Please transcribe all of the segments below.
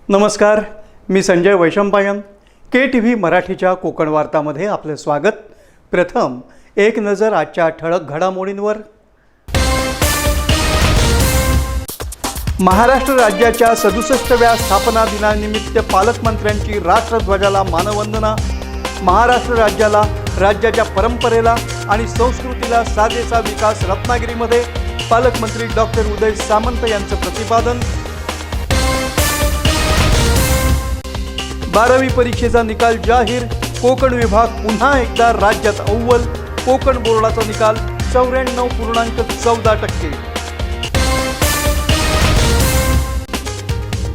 नमस्कार, मी संजय वैशंपायन. KTV मराठीच्या कोकण वार्तामध्ये आपले स्वागत. प्रथम एक नजर आजच्या ठळक घडामोडींवर. महाराष्ट्र राज्याच्या 67व्या स्थापना दिनानिमित्त पालकमंत्र्यांची राष्ट्रध्वजाला मानवंदना. महाराष्ट्र राज्याला, राज्याच्या परंपरेला आणि संस्कृतीला साजेसा विकास रत्नागिरीमध्ये, पालकमंत्री डॉक्टर उदय सामंत यांचं प्रतिपादन. 12वी परीक्षेचा निकाल जाहीर. कोकण विभाग पुन्हा एकदा राज्यात अव्वल. कोकण बोर्डाचा निकाल 94.14%.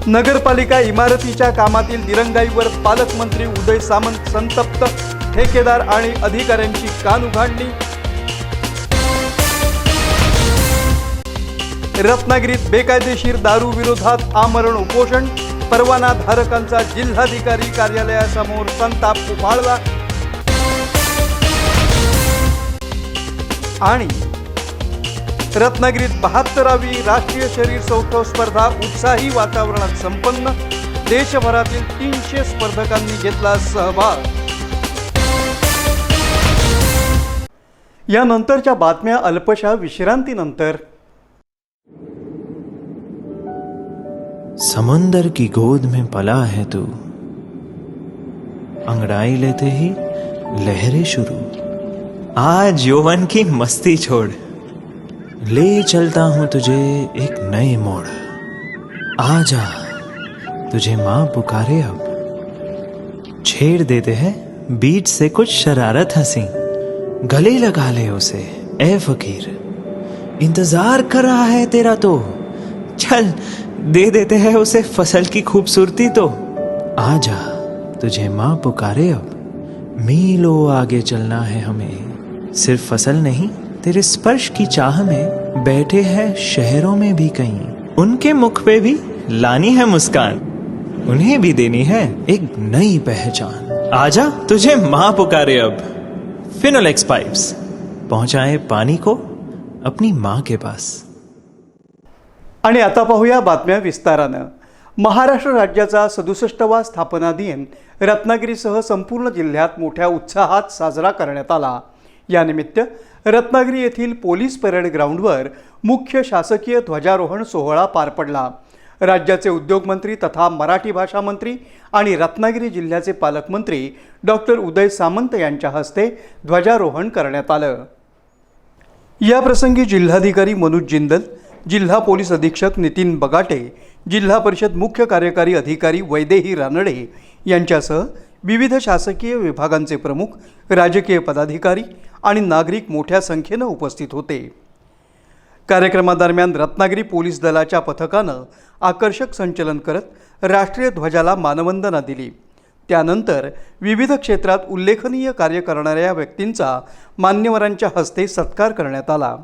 नगरपालिका इमारतीच्या कामातील दिरंगाईवर पालकमंत्री उदय सामंत संतप्त. ठेकेदार आणि अधिकाऱ्यांची कानउघाडणी. रत्नागिरीत बेकायदेशीर दारू विरोधात आमरण उपोषण. परवाना धारकांचा जिल्हाधिकारी कार्यालयासमोर संताप उफाळला. आणि रत्नागिरीत 72वी राष्ट्रीय शरीर सौष्ठव स्पर्धा उत्साही वातावरणात संपन्न. देशभरातील 300 स्पर्धकांनी घेतला सहभाग. यानंतरच्या बातम्या अल्पशा विश्रांतीनंतर. समुंदर की गोद में पला है तू, अंगड़ाई लेते ही लहरें शुरू. आज यौवन की मस्ती छोड़, ले चलता हूं तुझे एक नए मोड़. आजा तुझे माँ पुकारे अब, छेड़ देते हैं बीच से कुछ शरारत हंसी. गले लगा ले उसे ए फकीर, इंतजार कर रहा है तेरा तो. चल दे देते हैं उसे फसल की खूबसूरती तो. आजा तुझे माँ पुकारे अब, मीलों आगे चलना है हमें. सिर्फ फसल नहीं, तेरे स्पर्श की चाह में बैठे हैं शहरों में भी कहीं. उनके मुख पे भी लानी है मुस्कान, उन्हें भी देनी है एक नई पहचान. आजा तुझे माँ पुकारे अब. फिनोलेक्स पाइप्स पहुंचाए पानी को अपनी माँ के पास. आणि आता पाहूया बातम्या विस्तारानं. महाराष्ट्र राज्याचा 67वा स्थापना दिन रत्नागिरीसह संपूर्ण जिल्ह्यात मोठ्या उत्साहात साजरा करण्यात आला. यानिमित्त रत्नागिरी येथील पोलीस परेड ग्राउंडवर मुख्य शासकीय ध्वजारोहण सोहळा पार पडला. राज्याचे उद्योगमंत्री तथा मराठी भाषा मंत्री आणि रत्नागिरी जिल्ह्याचे पालकमंत्री डॉक्टर उदय सामंत यांच्या हस्ते ध्वजारोहण करण्यात आलं. याप्रसंगी जिल्हाधिकारी मनोज जिंदल, जिल्हा पोलीस अधीक्षक नितीन बगाटे, जिल्हा परिषद मुख्य कार्यकारी अधिकारी वैदेही रानडे यांच्यासह विविध शासकीय विभागांचे प्रमुख, राजकीय पदाधिकारी आणि नागरिक मोठ्या संख्येनं उपस्थित होते. कार्यक्रमादरम्यान रत्नागिरी पोलीस दलाच्या पथकानं आकर्षक संचलन करत राष्ट्रीय ध्वजाला मानवंदना दिली. त्यानंतर विविध क्षेत्रात उल्लेखनीय कार्य करणाऱ्या व्यक्तींचा मान्यवरांच्या हस्ते सत्कार करण्यात आला.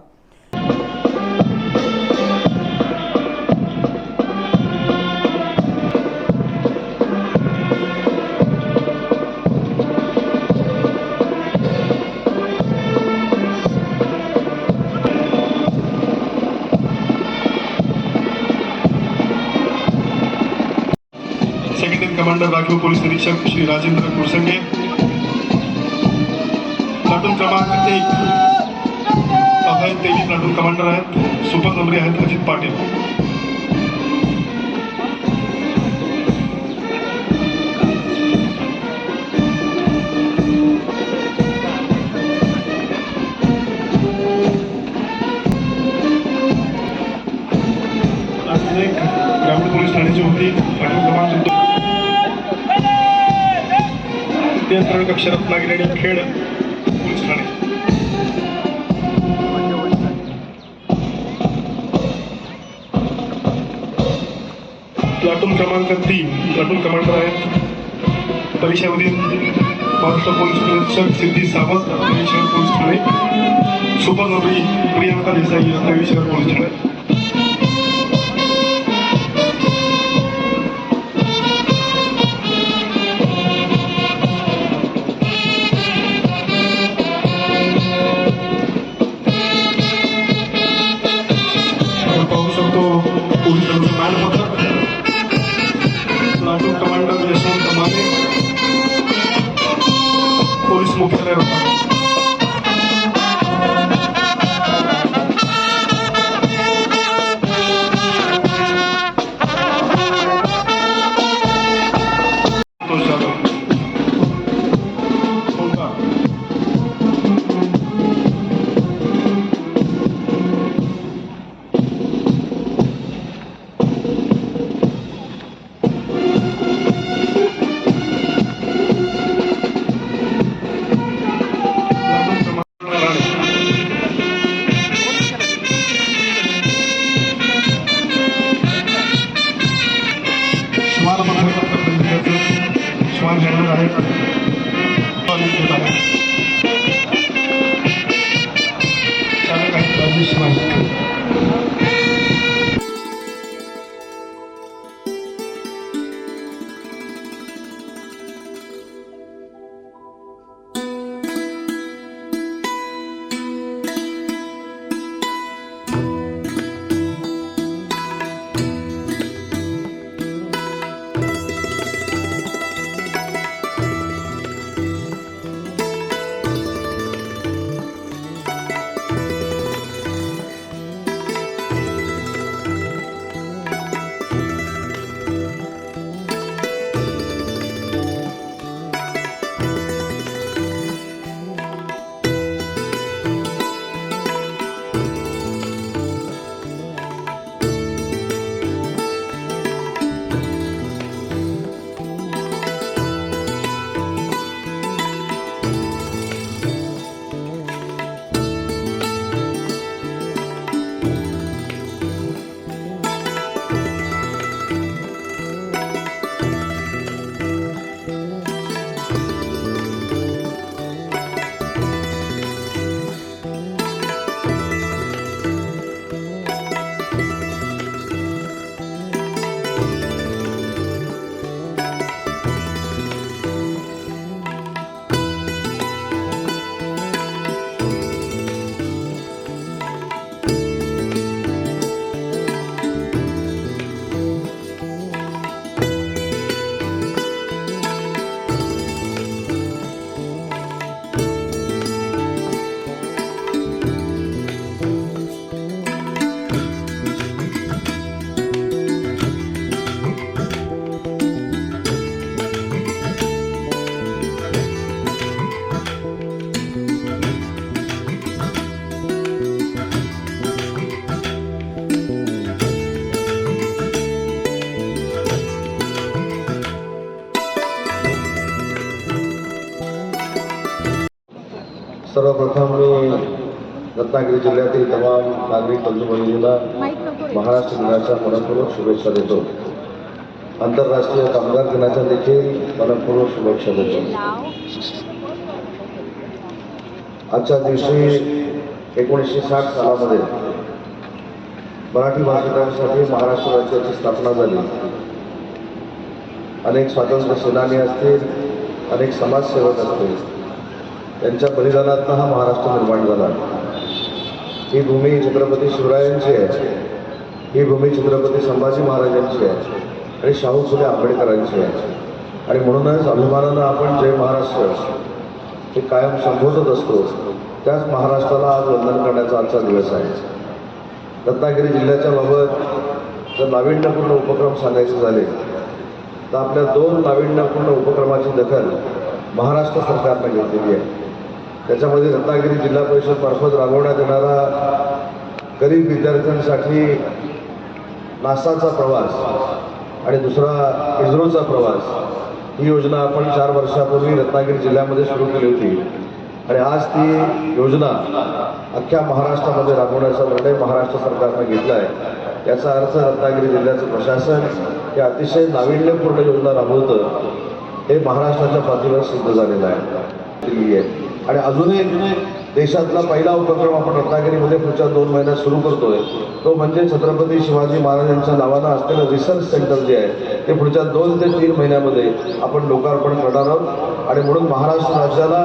सेकंडरी कमांडर राखीव पोलीस निरीक्षक श्री राजेंद्र कुरसंगे. प्लाटून क्रमांक 1 अभय तेली प्लाटून कमांडर आहेत. सुपर नंबरी आहेत अजित पाटील. ग्रामीण पोलीस ठाण्याची होती. प्लाटून क्रमांक 2 नियंत्रण कक्ष रत्नागिरी आणि खेड पोलीस ठाणे. प्लाटून क्रमांक 3 प्लाटून कमांडर आहेत परिषदेमधील महाराष्ट्र पोलीस निरीक्षक सिद्धी सावंत, रत्नागिरी शहर पोलीस ठाणे. सुपर नंबरी प्रियांका देसाई, रत्नागिरी शहर पोलीस ठाणे. पाहू शकतो पोलिसांचं मॅनपत्र मुख्यालय रत्नागिरी. संतोष जाधव. ओंकार. श्वान श्वान हँडलर आहेत. चालक आहेत राजेश नाईक. सर्वप्रथम मी रत्नागिरी जिल्ह्यातील तमाम नागरिक बंधू भगिनींना महाराष्ट्र दिनाच्या मनपूर्वक शुभेच्छा देतो. आंतरराष्ट्रीय कामगार दिनाच्या देखील मनपूर्वक शुभेच्छा देतो. आजच्या दिवशी 1960 सालामध्ये मराठी भाषिकांसाठी महाराष्ट्र राज्याची स्थापना झाली. अनेक स्वातंत्र्य सेनानी असतील, अनेक समाजसेवक असतील, त्यांच्या बलिदानातून हा महाराष्ट्र निर्माण झाला. ही भूमी छत्रपती शिवरायांची आहे, ही भूमी छत्रपती संभाजी महाराजांची आहे आणि शाहू फुले आंबेडकरांची आहे. आणि म्हणूनच अभिमानानं आपण जय महाराष्ट्र हे कायम संबोधत असतो. त्याच महाराष्ट्राला आज वंदन करण्याचा आजचा दिवस आहे. रत्नागिरी जिल्ह्याच्या बाबत जर नाविन्यपूर्ण उपक्रम सांगायचे झाले तर आपल्या 2 नाविन्यपूर्ण उपक्रमाची दखल महाराष्ट्र सरकारने घेतलेली आहे. त्याच्यामध्ये रत्नागिरी जिल्हा परिषद मार्फत राबवण्यात येणारा गरीब विद्यार्थ्यांसाठी नासाचा प्रवास आणि दुसरा इस्रोचा प्रवास ही योजना आपण 4 वर्षापूर्वी रत्नागिरी जिल्ह्यामध्ये सुरू केली होती. आणि आज ती योजना अख्ख्या महाराष्ट्रामध्ये राबवण्याचा निर्णय महाराष्ट्र सरकारने घेतला आहे. याचा अर्थ रत्नागिरी जिल्ह्याचं प्रशासन हे अतिशय नाविन्यपूर्ण योजना राबवतं हे महाराष्ट्राच्या पातळीवर सिद्ध झालेलं आहे. आणि अजूनही देशातला पहिला उपक्रम आपण रत्नागिरीमध्ये पुढच्या 2 महिन्यात सुरू करतोय तो म्हणजे छत्रपती शिवाजी महाराजांच्या नावानं असलेलं रिसर्च सेंटर जे आहे ते पुढच्या 2 ते 3 महिन्यामध्ये आपण लोकार्पण करणार आहोत. आणि म्हणून महाराष्ट्र राज्याला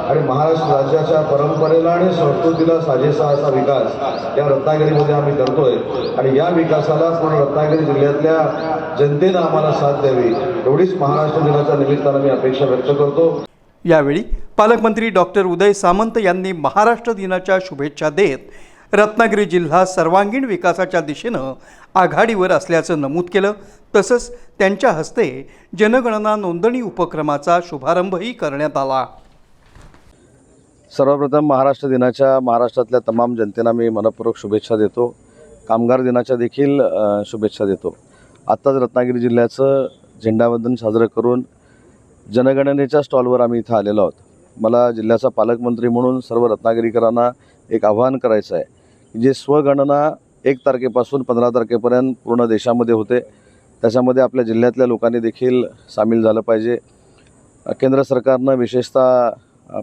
आणि महाराष्ट्र राज्याच्या परंपरेला आणि संस्कृतीला साजेसा असा विकास या रत्नागिरीमध्ये आम्ही करतोय. आणि या विकासाला पूर्ण रत्नागिरी जिल्ह्यातल्या जनतेनं आम्हाला साथ द्यावी एवढीच महाराष्ट्र दिनाच्या निमित्तानं मी अपेक्षा व्यक्त करतो. यावेळी पालकमंत्री डॉक्टर उदय सामंत यांनी महाराष्ट्र दिनाच्या शुभेच्छा देत रत्नागिरी जिल्हा सर्वांगीण विकासाच्या दिशेनं आघाडीवर असल्याचं नमूद केलं. तसंच त्यांच्या हस्ते जनगणना नोंदणी उपक्रमाचा शुभारंभही करण्यात आला. सर्वप्रथम महाराष्ट्र दिनाच्या महाराष्ट्रातल्या तमाम जनतेला मी मनपूर्वक शुभेच्छा देतो. कामगार दिनाच्या देखील शुभेच्छा देतो. आत्ताच रत्नागिरी जिल्ह्याचं झेंडावंदन साजरं करून जनगणनेच्या स्टॉलवर आम्ही इथं आलेलो आहोत. मला जिल्ह्याचा पालकमंत्री म्हणून सर्व रत्नागिरीकरांना एक आवाहन करायचं आहे की जे स्वगणना 1 तारखेपासून 15 तारखेपर्यंत पूर्ण देशामध्ये होते त्याच्यामध्ये आपल्या जिल्ह्यातल्या लोकांनी देखील सामील झालं पाहिजे. केंद्र सरकारनं विशेषतः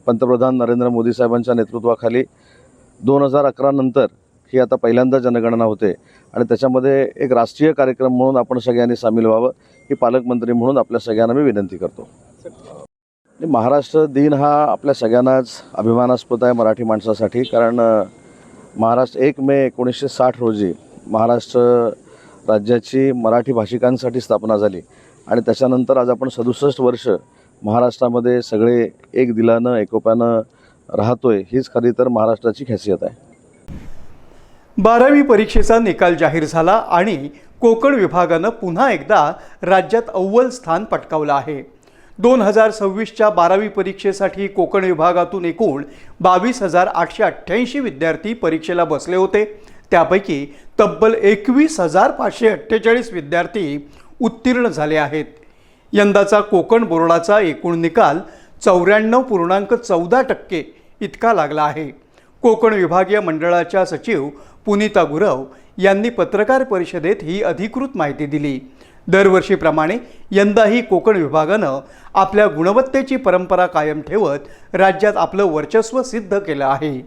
पंतप्रधान नरेंद्र मोदी साहेबांच्या नेतृत्वाखाली 2011 नंतर ही आता पहिल्यांदा जनगणना होते आणि त्याच्यामध्ये एक राष्ट्रीय कार्यक्रम म्हणून आपण सगळ्यांनी सामील व्हावं ही पालकमंत्री म्हणून आपल्या सगळ्यांना मी विनंती करतो. महाराष्ट्र दिन हा आपल्या सगळ्यांनाच अभिमानास्पद आहे मराठी माणसासाठी. कारण महाराष्ट्र 1 मे 1960 रोजी महाराष्ट्र राज्याची मराठी भाषिकांसाठी स्थापना झाली आणि त्याच्यानंतर आज आपण 67 वर्ष महाराष्ट्रामध्ये सगळे एक दिलानं एकोप्यानं राहतोय. हीच खरी तर महाराष्ट्राची खासियत आहे. 12वी परीक्षेचा निकाल जाहीर झाला आणि कोकण विभागानं पुन्हा एकदा राज्यात अव्वल स्थान पटकावलं आहे. 2026च्या 12वी परीक्षेसाठी कोकण विभागातून एकूण 22,888 विद्यार्थी परीक्षेला बसले होते. त्यापैकी तब्बल 21,548 विद्यार्थी उत्तीर्ण झाले आहेत. यंदाचा कोकण बोर्डाचा एकूण निकाल 94.14% इतका लागला आहे. कोकण विभागीय मंडळाच्या सचिव पुनीता गुरव यांनी पत्रकार परिषदेत ही अधिकृत माहिती दिली. दरवर्षीप्रमाणे यंदाही कोकण विभागानं आपल्या गुणवत्तेची परंपरा कायम ठेवत राज्यात आपलं वर्चस्व सिद्ध केलं आहे.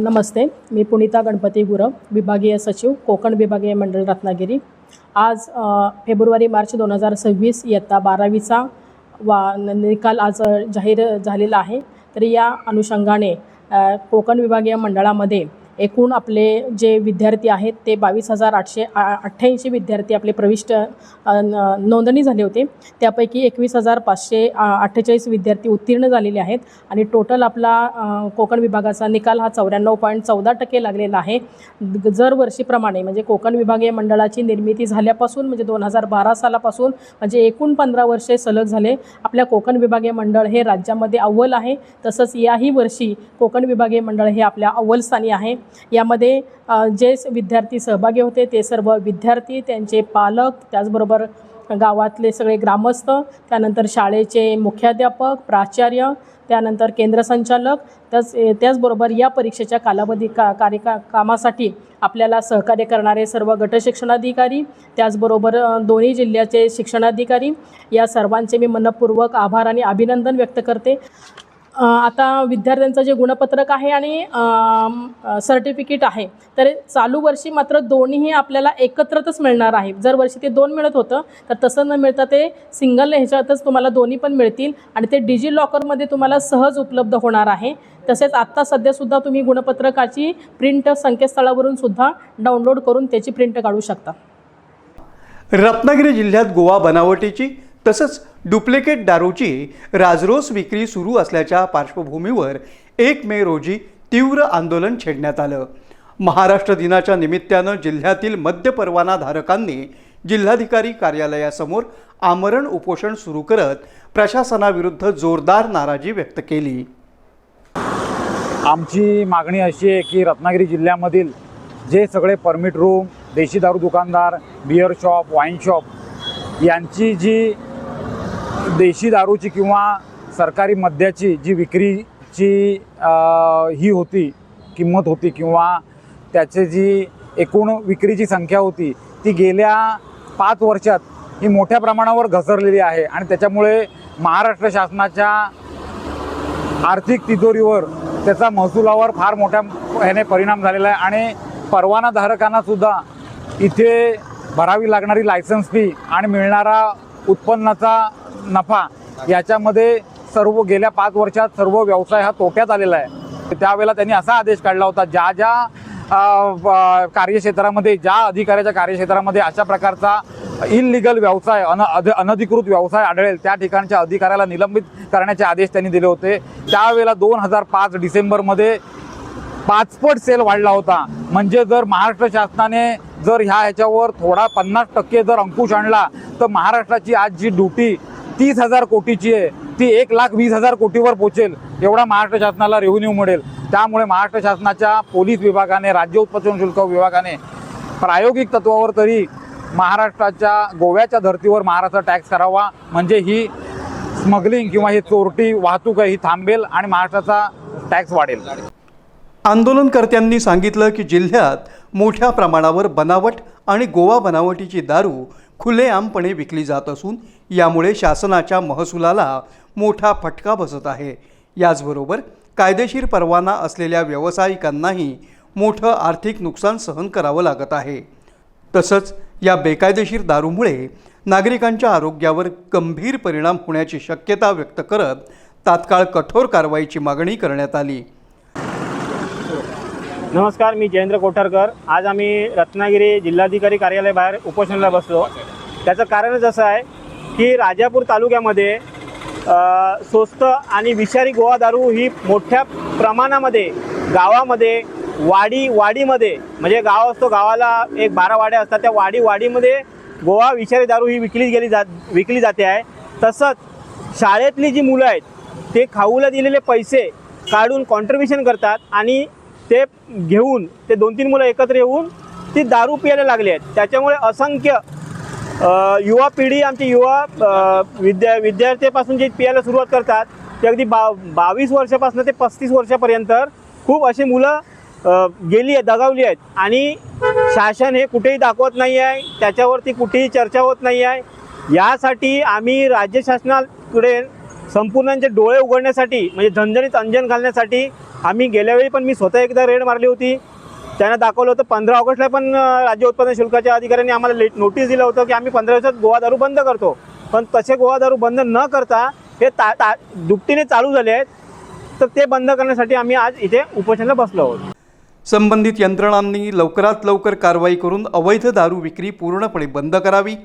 नमस्ते, मी पुनीता गणपती गुरव, विभागीय सचिव, कोकण विभागीय मंडळ रत्नागिरी. आज फेब्रुवारी-मार्च 2026 इयत्ता 12वीचा निकाल आज जाहीर झालेला आहे. तर या अनुषंगाने कोकण विभागीय मंडळामध्ये एकूण आपले जे विद्यार्थी आहेत ते 22,888 विद्यार्थी आपले प्रविष्ट नोंदणी झाले होते. त्यापैकी 21,548 विद्यार्थी उत्तीर्ण झालेले आहेत आणि टोटल आपला कोकण विभागाचा निकाल हा 94.14% लागलेला आहे. दरवर्षीप्रमाणे म्हणजे कोकण विभागीय मंडळाची निर्मिती झाल्यापासून म्हणजे 2012 सालापासून म्हणजे एकूण 15 वर्षे सलग झाले आपल्या कोकण विभागीय मंडळ हे राज्यामध्ये अव्वल आहे. तसंच याही वर्षी कोकण विभागीय मंडळ हे आपल्या अव्वल स्थानी आहे. यामध्ये जे विद्यार्थी सहभागी होते ते सर्व विद्यार्थी, त्यांचे पालक, त्याचबरोबर गावातले सगळे ग्रामस्थ, त्यानंतर शाळेचे मुख्याध्यापक, प्राचार्य, त्यानंतर केंद्र संचालक, त्याचबरोबर या परीक्षेच्या कालावधी कामासाठी आपल्याला सहकार्य करणारे सर्व गट शिक्षणाधिकारी, त्याचबरोबर दोन्ही जिल्ह्याचे शिक्षणाधिकारी या सर्वांचे मी मनपूर्वक आभार आणि अभिनंदन व्यक्त करते. आता विद्यार्थ्यांचं जे गुणपत्रक आहे आणि सर्टिफिकेट आहे तर चालू वर्षी मात्र दोन्हीही आपल्याला एकत्रच मिळणार आहे. जर वर्षी ते 2 मिळत होतं तर तसं न मिळता ते सिंगल ह्याच्यातच तुम्हाला दोन्ही पण मिळतील आणि ते डिजि लॉकरमध्ये तुम्हाला सहज उपलब्ध होणार आहे. तसेच आत्ता सध्यासुद्धा तुम्ही गुणपत्रकाची प्रिंट संकेतस्थळावरून सुद्धा डाउनलोड करून त्याची प्रिंट काढू शकता. रत्नागिरी जिल्ह्यात गोवा बनावटीची तसंच डुप्लिकेट दारूची राजरोस विक्री सुरू असल्याच्या पार्श्वभूमीवर 1 मे रोजी तीव्र आंदोलन छेडण्यात आलं. महाराष्ट्र दिनाच्या निमित्तानं जिल्ह्यातील मद्य परवाना धारकांनी जिल्हाधिकारी कार्यालयासमोर आमरण उपोषण सुरू करत प्रशासनाविरुद्ध जोरदार नाराजी व्यक्त केली. आमची मागणी अशी आहे की रत्नागिरी जिल्ह्यामधील जे सगळे परमिट रूम, देशी दारू दुकानदार, बिअर शॉप, वाईन शॉप यांची जी देशी दारूची किंवा सरकारी मद्याची जी विक्रीची ही होती किंमत होती किंवा त्याची जी एकूण विक्रीची संख्या होती ती गेल्या 5 वर्षात ही मोठ्या प्रमाणावर घसरलेली आहे आणि त्याच्यामुळे महाराष्ट्र शासनाच्या आर्थिक तिजोरीवर त्याचा महसुलावर फार मोठ्या ह्याने परिणाम झालेला आहे आणि परवानाधारकांनासुद्धा इथे भरावी लागणारी लायसन्स फी आणि मिळणारा उत्पन्नाचा नफा याच्यामध्ये सर्व गेल्या 5 वर्षात सर्व व्यवसाय हा तोट्यात आलेला आहे. त्यावेळेला त्यांनी असा आदेश काढला होता ज्या कार्यक्षेत्रामध्ये, ज्या अधिकाऱ्याच्या कार्यक्षेत्रामध्ये अशा प्रकारचा इल्लीगल व्यवसाय अनधिकृत व्यवसाय आढळेल त्या ठिकाणच्या अधिकाऱ्याला निलंबित करण्याचे आदेश त्यांनी दिले होते. त्यावेळेला 2005 डिसेंबरमध्ये 5 पट सेल वाढला होता. म्हणजे जर महाराष्ट्र शासनाने जर ह्याच्यावर थोडा 50% जर अंकुश आणला तर महाराष्ट्राची आज जी ड्युटी 30,000 कोटीची आहे ती 1,20,000 कोटीवर पोहोचेल, एवढा महाराष्ट्र शासनाला रेव्हेन्यू मिळेल. त्यामुळे महाराष्ट्र शासनाच्या पोलीस विभागाने, राज्य उत्पादन शुल्क विभागाने प्रायोगिक तत्वावर तरी महाराष्ट्राच्या गोव्याच्या धर्तीवर महाराष्ट्र टॅक्स करावा, म्हणजे ही स्मगलिंग किंवा ही चोरटी वाहतूक ही थांबेल आणि महाराष्ट्राचा टॅक्स वाढेल. आंदोलनकर्त्यांनी सांगितलं की जिल्ह्यात मोठ्या प्रमाणावर बनावट आणि गोवा बनावटीची दारू खुलेआमपणे विकली जात असून यामुळे शासनाच्या महसुलाला मोठा फटका बसत आहे. याचबरोबर कायदेशीर परवाना असलेल्या व्यावसायिकांनाही मोठं आर्थिक नुकसान सहन करावं लागत आहे. तसंच या बेकायदेशीर दारूमुळे नागरिकांच्या आरोग्यावर गंभीर परिणाम होण्याची शक्यता व्यक्त करत तात्काळ कठोर कारवाईची मागणी करण्यात आली. नमस्कार, मी जयेंद्र कोठारकर. आज आम्ही रत्नागिरी जिल्हाधिकारी कार्यालयाबाहेर उपोषणाला बसलो. त्याचं कारणच असं आहे की राजापूर तालुक्यामध्ये स्वस्त आणि विषारी गोवा दारू ही मोठ्या प्रमाणामध्ये गावामध्ये वाडीमध्ये, म्हणजे गाव असतो, गावाला एक 12 वाड्या असतात, त्या वाडीमध्ये गोवा विषारी दारू ही विकली जाते आहे. तसंच शाळेतली जी मुलं आहेत ते खाऊला दिलेले पैसे काढून कॉन्ट्रिब्युशन करतात आणि ते घेऊन ते 2-3 मुलं एकत्र येऊन ती दारू प्यायला लागली आहेत. त्याच्यामुळे असंख्य युवा पिढी, आमची युवा विद्यार्थ्यापासून जे प्यायला सुरुवात करतात ते अगदी 22 वर्षापासून ते 35 वर्षापर्यंत खूप अशी मुलं गेली आहेत, दगावली आहेत. आणि शासन हे कुठेही दाखवत नाही आहे, त्याच्यावरती कुठेही चर्चा होत नाही आहे. यासाठी आम्ही राज्य शासनाकडे संपूर्णांचे डोळे उघडण्यासाठी, म्हणजे झणझणीत अंजन घालण्यासाठी आम्ही गेल्यावेळी पण मी स्वतः एकदा रेड मारली होती. त्यांना दाखवलं होतं. 15 ऑगस्टला पण राज्य उत्पादन शुल्काच्या अधिकाऱ्यांनी आम्हाला नोटीस दिलं होतं की आम्ही 15 दिवसात गोवा दारू बंद करतो. पण तसे गोवा दारू बंद न करता हे दुपटीने चालू झाले आहेत. तर ते बंद करण्यासाठी आम्ही आज इथे उपोषणाला बसलो आहोत. संबंधित यंत्रणांनी लवकरात लवकर कारवाई करून अवैध दारू विक्री पूर्णपणे बंद करावी,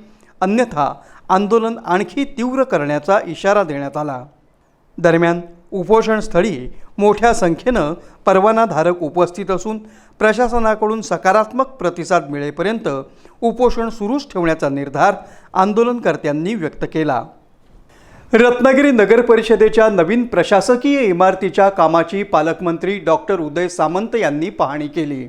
अन्यथा आंदोलन आणखी तीव्र करण्याचा इशारा देण्यात आला. दरम्यान उपोषणस्थळी मोठ्या संख्येनं परवानाधारक उपस्थित असून प्रशासनाकडून सकारात्मक प्रतिसाद मिळेपर्यंत उपोषण सुरूच ठेवण्याचा निर्धार आंदोलनकर्त्यांनी व्यक्त केला. रत्नागिरी नगर परिषदेच्या नवीन प्रशासकीय इमारतीच्या कामाची पालकमंत्री डॉक्टर उदय सामंत यांनी पाहणी केली.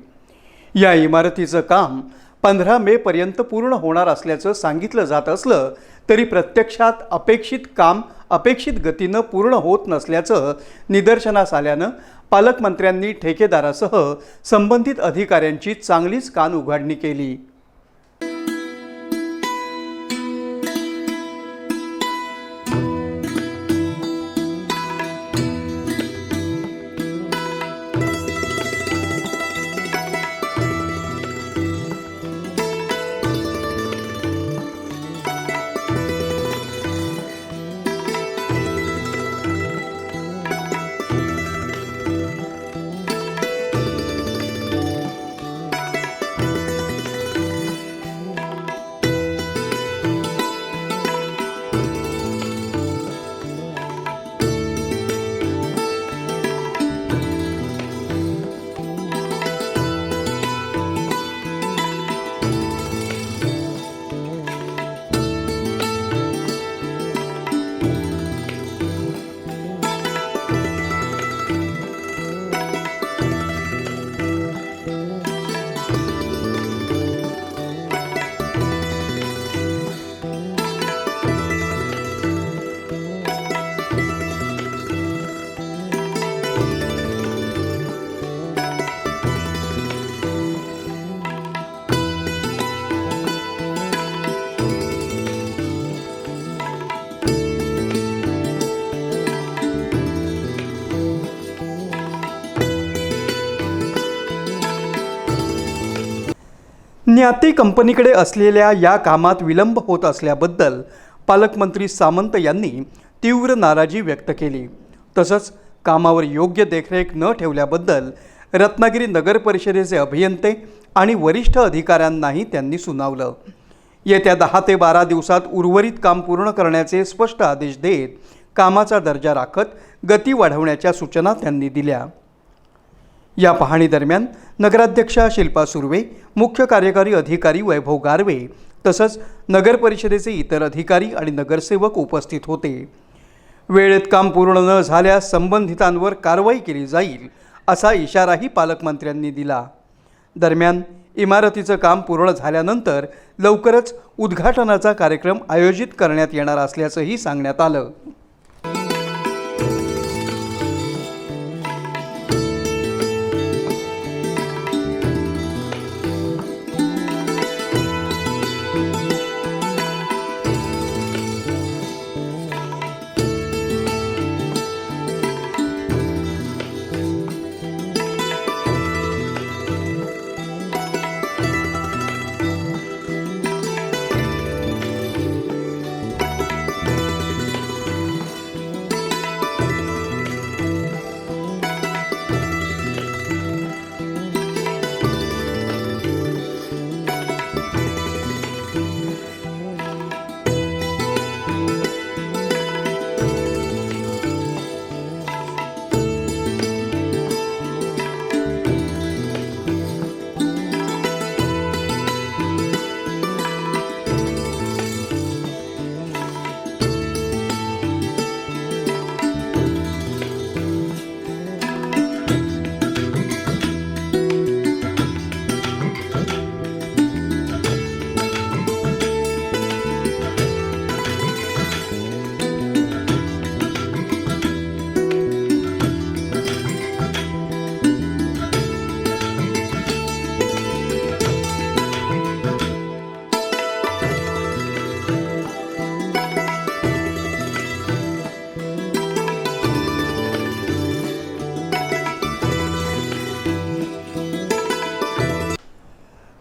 या इमारतीचं काम 15 मेपर्यंत पूर्ण होणार असल्याचं सांगितलं जात असलं तरी प्रत्यक्षात अपेक्षित काम अपेक्षित गतीनं पूर्ण होत नसल्याचं निदर्शनास आल्यानं पालकमंत्र्यांनी ठेकेदारासह संबंधित अधिकाऱ्यांची चांगलीच कान उघाडणी केली. ज्ञाती कंपनीकडे असलेल्या या कामात विलंब होत असल्याबद्दल पालकमंत्री सामंत यांनी तीव्र नाराजी व्यक्त केली. तसंच कामावर योग्य देखरेख न ठेवल्याबद्दल रत्नागिरी नगर परिषदेचे अभियंते आणि वरिष्ठ अधिकाऱ्यांनाही त्यांनी सुनावलं. येत्या 10 ते 12 दिवसात उर्वरित काम पूर्ण करण्याचे स्पष्ट आदेश देत कामाचा दर्जा राखत गती वाढवण्याच्या सूचना त्यांनी दिल्या. या पाहणी दरम्यान नगराध्यक्षा शिल्पा सुर्वे, मुख्य कार्यकारी अधिकारी वैभव गारवे तसंच नगर परिषदेचे इतर अधिकारी आणि नगरसेवक उपस्थित होते. वेळेत काम पूर्ण न झाल्यास संबंधितांवर कारवाई केली जाईल असा इशाराही पालकमंत्र्यांनी दिला. दरम्यान इमारतीचं काम पूर्ण झाल्यानंतर लवकरच उद्घाटनाचा कार्यक्रम आयोजित करण्यात येणार असल्याचंही सांगण्यात आलं.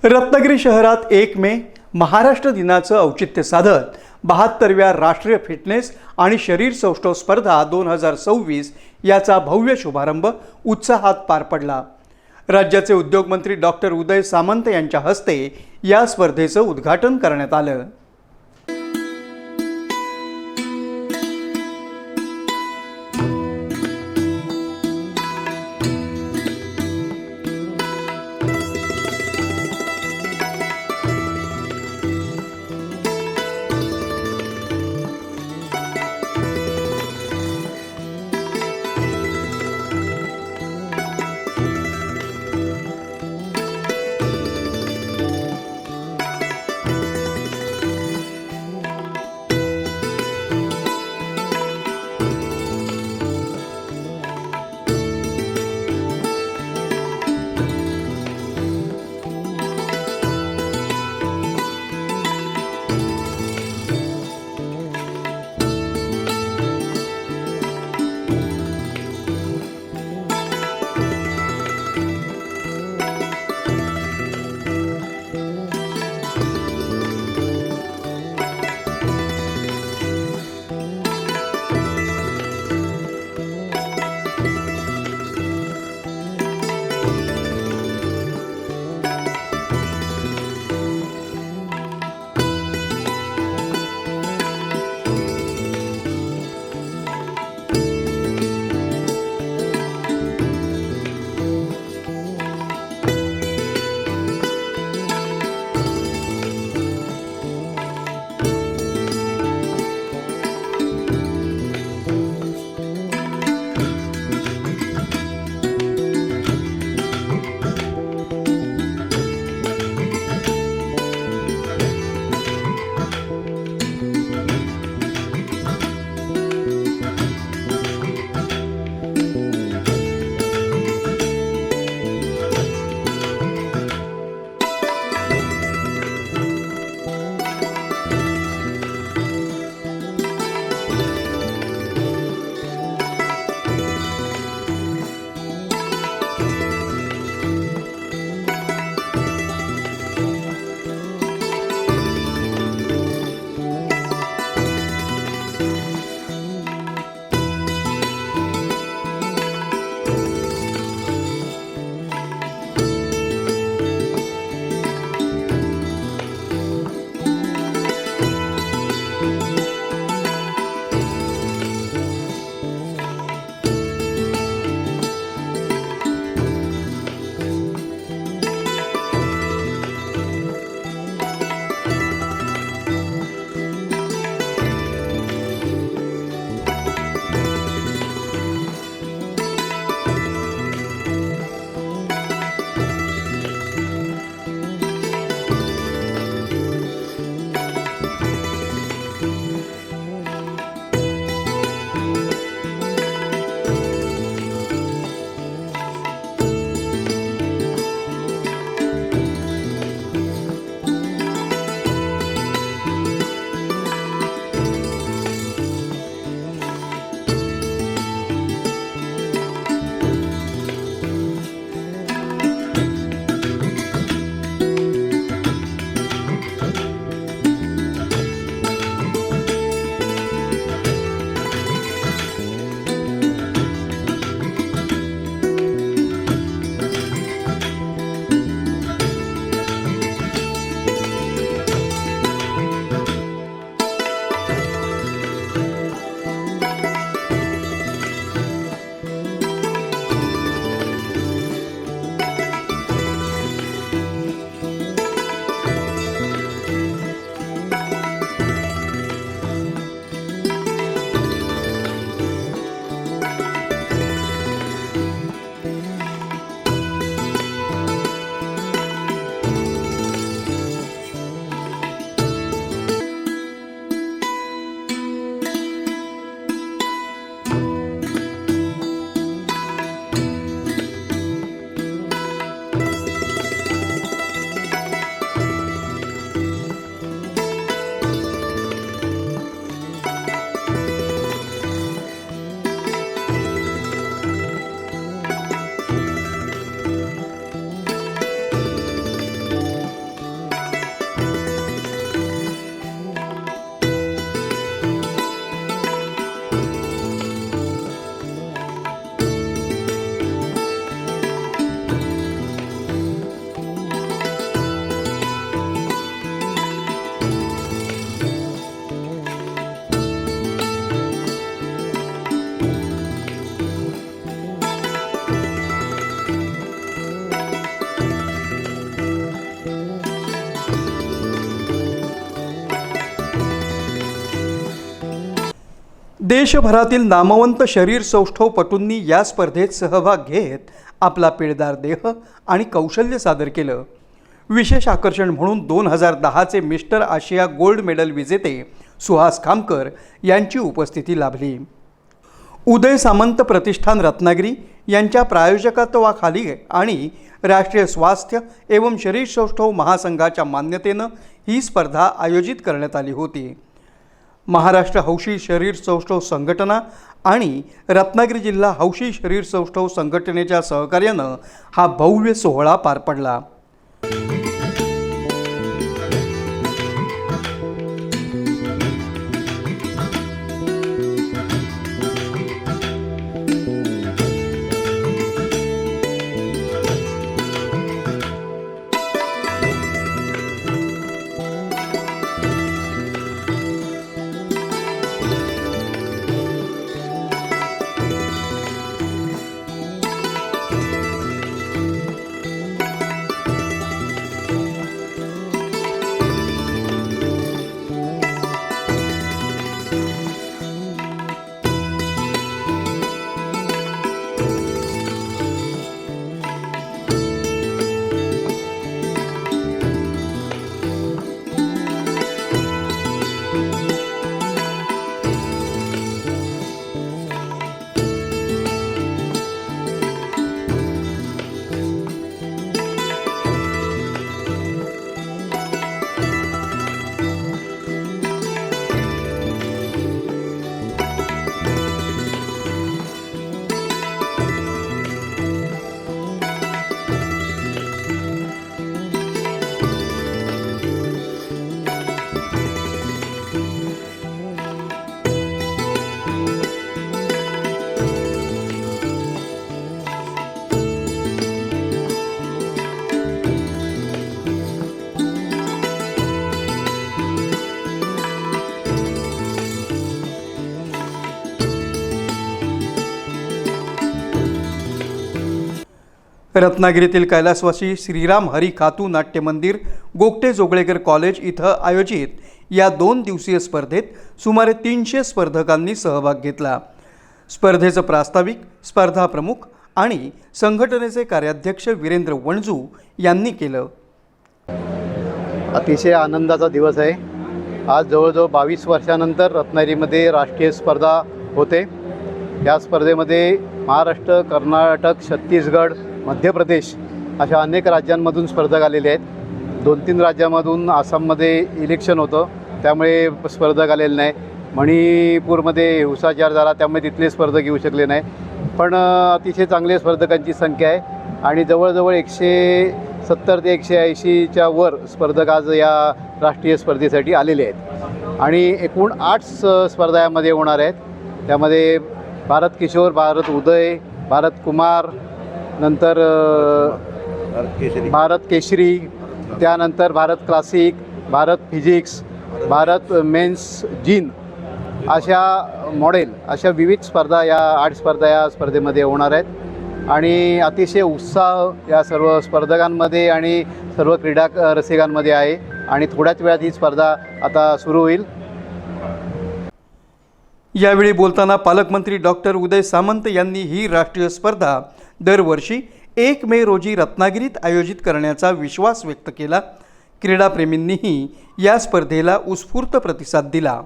रत्नागिरी शहरात 1 मे महाराष्ट्र दिनाचं औचित्य साधत 72व्या राष्ट्रीय फिटनेस आणि शरीर सौष्ठव स्पर्धा 2026 याचा भव्य शुभारंभ उत्साहात पार पडला. राज्याचे उद्योगमंत्री डॉक्टर उदय सामंत यांच्या हस्ते या स्पर्धेचं उद्घाटन करण्यात आलं. देशभरातील नामवंत शरीर सौष्ठवपटूंनी या स्पर्धेत सहभाग घेत आपला पिळदार देह आणि कौशल्य सादर केलं. विशेष आकर्षण म्हणून 2010चे मिस्टर आशिया गोल्ड मेडल विजेते सुहास खामकर यांची उपस्थिती लाभली. उदय सामंत प्रतिष्ठान रत्नागिरी यांच्या प्रायोजकत्वाखाली आणि राष्ट्रीय स्वास्थ्य एवं शरीर सौष्ठव महासंघाच्या मान्यतेनं ही स्पर्धा आयोजित करण्यात आली होती. महाराष्ट्र हौशी शरीर सौष्ठव संघटना आणि रत्नागिरी जिल्हा हौशी शरीर सौष्ठव संघटनेच्या सहकार्यानं हा भव्य सोहळा पार पडला. रत्नागिरीतील कैलासवासी श्रीराम हरी खातू नाट्य मंदिर, गोगटे जोगळेकर कॉलेज इथं आयोजित या 2 दिवसीय स्पर्धेत सुमारे 300 स्पर्धकांनी सहभाग घेतला. स्पर्धेचं प्रास्ताविक स्पर्धा प्रमुख आणि संघटनेचे कार्याध्यक्ष वीरेंद्र वणजू यांनी केलं. अतिशय आनंदाचा दिवस आहे. आज जवळजवळ 22 वर्षानंतर रत्नागिरीमध्ये राष्ट्रीय स्पर्धा होते. या स्पर्धेमध्ये महाराष्ट्र, कर्नाटक, छत्तीसगड, मध्य प्रदेश अशा अनेक राज्यांमधून स्पर्धक आलेले आहेत. 2-3 राज्यामधून आसाममध्ये इलेक्शन होतं, त्यामुळे स्पर्धक आलेले नाही. मणिपूरमध्ये हिंसाचार झाला, त्यामुळे तिथले स्पर्धक येऊ शकले नाही. पण अतिशय चांगले स्पर्धकांची संख्या आहे आणि जवळजवळ 170 ते 180च्या वर स्पर्धक आज या राष्ट्रीय स्पर्धेसाठी आलेले आहेत. आणि एकूण 8 स्पर्धा यामध्ये होणार आहेत. त्यामध्ये भारत किशोर, भारत उदय, भारत कुमार, नंतर भारत केशरी, त्यानंतर Bharat classic, Bharat physique, Bharat men's जीन अशा मॉडेल, अशा विविध स्पर्धा या 8 स्पर्धा या स्पर्धेमध्ये होणार आहेत. आणि अतिशय उत्साह या सर्व स्पर्धकांमध्ये आणि सर्व क्रीडा रसिकांमध्ये आहे. आणि थोड्याच वेळात ही स्पर्धा आता सुरू होईल. यावेळी बोलताना पालकमंत्री डॉक्टर उदय सामंत यांनी ही राष्ट्रीय स्पर्धा दरवर्षी 1 मे रोजी रत्नागिरीत आयोजित करण्याचा विश्वास व्यक्त केला. क्रीडाप्रेमींनीही या स्पर्धेला उत्स्फूर्त प्रतिसाद दिला.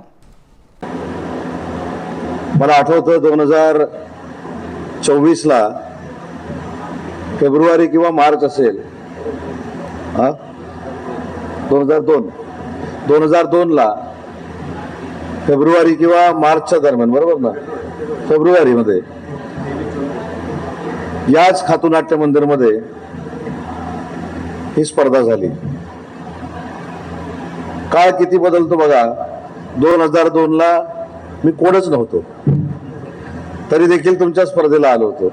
मला आठवतं 2024ला फेब्रुवारी किंवा मार्च असेल, 2002ला फेब्रुवारी किंवा मार्चच्या दरम्यान, बरोबर ना, फेब्रुवारीमध्ये याच खातू नाट्य मंदिरमध्ये ही स्पर्धा झाली. काळ किती बदलतो बघा. 2002ला मी कोणच नव्हतो, तरी देखील तुमच्या स्पर्धेला आलो होतो.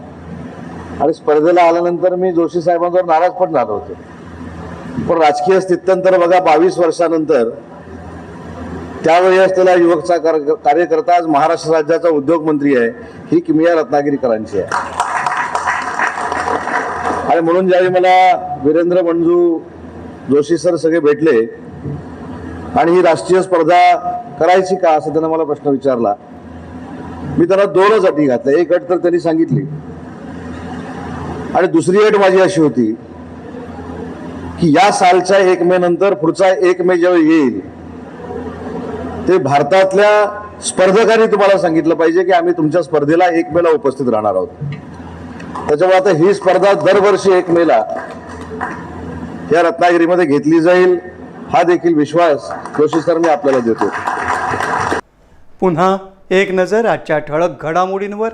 आणि स्पर्धेला आल्यानंतर मी जोशी साहेबांवर नाराज पण झालो होतो. पण राजकीय स्थित्यंतर बघा, 22 वर्षानंतर त्यावेळी असलेला युवकचा कार्यकर्ता आज महाराष्ट्र राज्याचा उद्योग मंत्री आहे. ही किमया रत्नागिरीकरांची आहे. आणि म्हणून ज्यावेळी मला वीरेंद्र वणजू, जोशी सर सगळे भेटले आणि ही राष्ट्रीय स्पर्धा करायची का असं त्यांना मला प्रश्न विचारला, मी त्यांना 2च अटी घातल्या. एक अट तर त्यांनी सांगितली आणि दुसरी अट माझी अशी होती की या सालच्या 1 मे नंतर पुढचा 1 मे जेव्हा येईल ते भारतातल्या स्पर्धकांनी तुम्हाला सांगितलं पाहिजे की आम्ही तुमच्या स्पर्धेला 1 मेला उपस्थित राहणार आहोत. त्याच्यामुळे आता ही स्पर्धा दरवर्षी 1 मेला या रत्नागिरीमध्ये घेतली जाईल हा देखील विश्वास जोशी सर मी आपल्याला देतो. पुन्हा एक नजर आजच्या ठळक घडामोडींवर.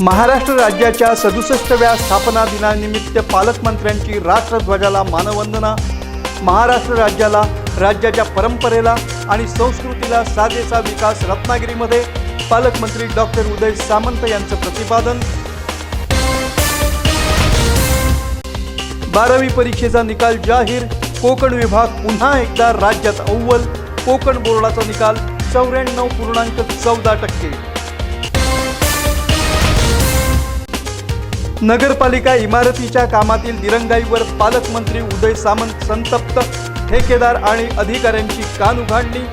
महाराष्ट्र राज्याच्या 67व्या स्थापना दिनानिमित्त पालकमंत्र्यांची राष्ट्रध्वजाला मानवंदना. महाराष्ट्र राज्याला, राज्याच्या परंपरेला आणि संस्कृतीला साजेसा विकास रत्नागिरीमध्ये, पालकमंत्री डॉक्टर उदय सामंत यांचं प्रतिपादन. 12वी परीक्षेचा निकाल जाहीर. कोकण विभाग पुन्हा एकदा राज्यात अव्वल. कोकण बोर्डाचा निकाल 94.14%. नगरपालिका इमारतीच्या कामातील दिरंगाईवर पालकमंत्री उदय सामंत संतप्त. ठेकेदार आणि अधिकाऱ्यांची कानउघाडणी.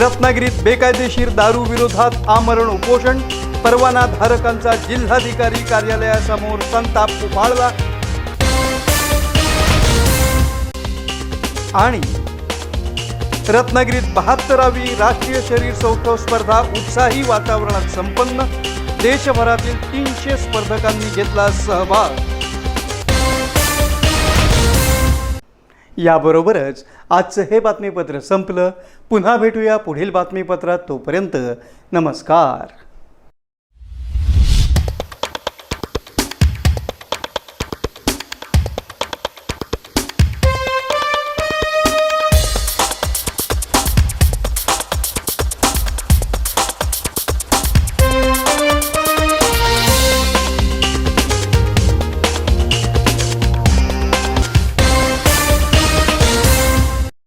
रत्नागिरीत बेकायदेशीर दारू विरोधात आमरण उपोषण. परवानाधारकांचा जिल्हाधिकारी कार्यालयासमोर संताप उफाळला. आणि रत्नागिरीत 72वी राष्ट्रीय शरीर सौष्ठव स्पर्धा उत्साही वातावरणात संपन्न. देशभरातील 300 स्पर्धकांनी घेतला सहभाग. याबरोबरच आजचं हे बातमीपत्र संपलं. पुन्हा भेटूया पुढील बातमीपत्रात. तोपर्यंत नमस्कार.